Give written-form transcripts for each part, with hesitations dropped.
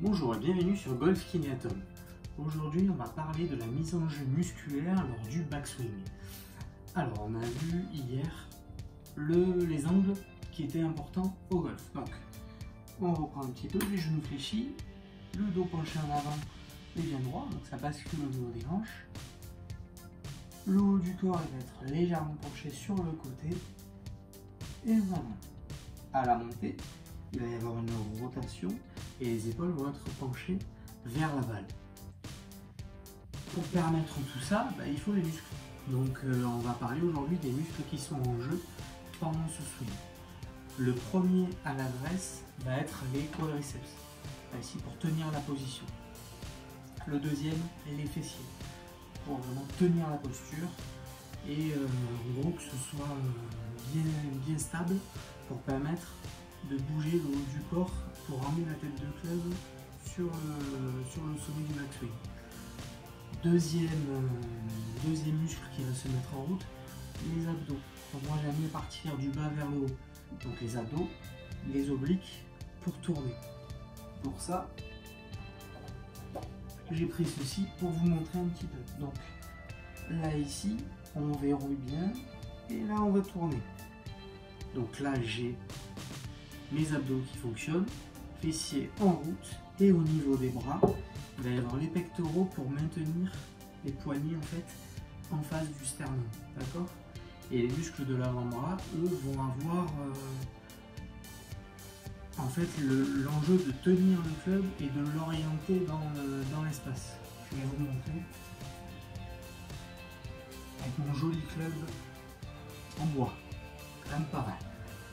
Bonjour et bienvenue sur Golf Kinéatom. Aujourd'hui, on va parler de la mise en jeu musculaire lors du backswing. Alors, on a vu hier les angles qui étaient importants au golf. Donc, on reprend un petit peu, les genoux fléchis, le dos penché en avant, les bien droits, donc ça bascule au niveau des hanches. Le haut du corps va être légèrement penché sur le côté. Et voilà. À la montée, il va y avoir une rotation et les épaules vont être penchées vers la balle. Pour permettre tout ça, il faut les muscles. Donc on va parler aujourd'hui des muscles qui sont en jeu pendant ce swing. Le premier à l'adresse va être les quadriceps, ici pour tenir la position. Le deuxième, les fessiers, pour vraiment tenir la posture et en gros que ce soit bien stable pour permettre de bouger le haut du corps pour ramener la tête de club sur le sommet du backswing. Deuxième muscle qui va se mettre en route, les abdos. Donc moi j'aime bien partir du bas vers le haut. Donc les abdos, les obliques pour tourner. Pour ça, j'ai pris ceci pour vous montrer un petit peu. Donc là ici, on verrouille bien et là on va tourner. Donc là j'ai mes abdos qui fonctionnent, fessiers en route et au niveau des bras, il va y avoir les pectoraux pour maintenir les poignets en fait en face du sternum, d'accord? Et les muscles de l'avant-bras, eux, vont avoir en fait l'enjeu de tenir le club et de l'orienter dans l'espace. Je vais vous montrer avec mon joli club en bois, quand même pas mal.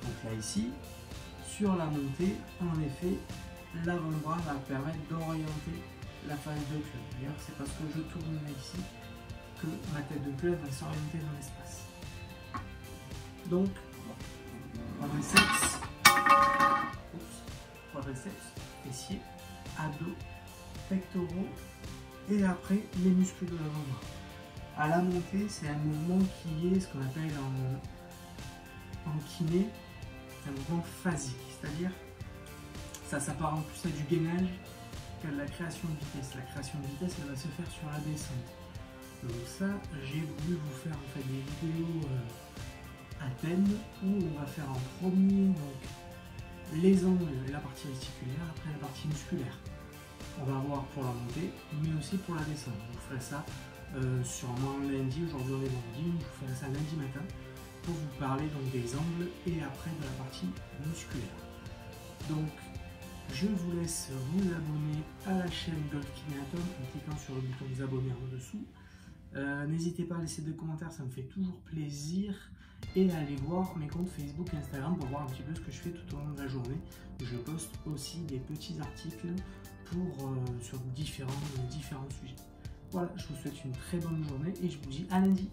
Donc là ici, sur la montée, en effet, l'avant-bras va permettre d'orienter la face de club. D'ailleurs, c'est parce que je tourne là ici que ma tête de club va s'orienter dans l'espace. Donc, quadriceps, fessiers, abdos, pectoraux et après les muscles de l'avant-bras. À la montée, c'est un mouvement qui est ce qu'on appelle en kiné un mouvement phasique, c'est-à-dire ça s'apparente plus à du gainage qu'à de la création de vitesse. La création de vitesse, elle va se faire sur la descente. Donc ça, j'ai voulu vous faire en fait des vidéos à thème où on va faire en premier donc les angles et la partie articulaire, après la partie musculaire. On va voir pour la montée, mais aussi pour la descente. Je vous ferai ça sûrement lundi, aujourd'hui on est vendredi, je vous ferai ça lundi matin pour vous parler donc des angles et après de la partie musculaire. Donc je vous laisse vous abonner à la chaîne Golf Kinéatom en cliquant sur le bouton vous abonner en dessous. N'hésitez pas à laisser des commentaires, ça me fait toujours plaisir, et à aller voir mes comptes Facebook et Instagram pour voir un petit peu ce que je fais tout au long de la journée. Je poste aussi des petits articles sur différents sujets. Voilà, je vous souhaite une très bonne journée et je vous dis à lundi.